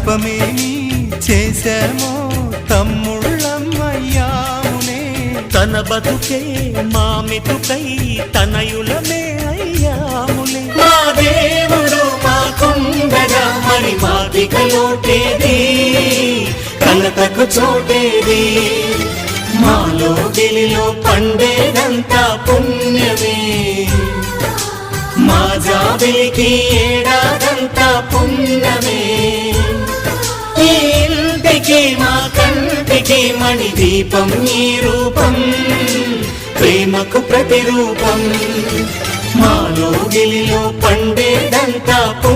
తపమేమి చేశామో తమ్ముళ్ళమయ్యామునే. తన బతుకే మా మెతుకై తనయులమే అయ్యాములే. మా దేవుడు మాకుండగా మరి మాదిక లోటేది, కలతకు చోటేది. మాలో గిలిలో పండేదంతా పుణ్యమే, మా జాబిలికి ఏడాదంతా పుణ్యమే. ఈ ఇంటికి మా కంటికి మణి దీపం ఈ రూపం, ప్రేమకు ప్రతిరూపం. మాలో గిలిలో పండేదంతా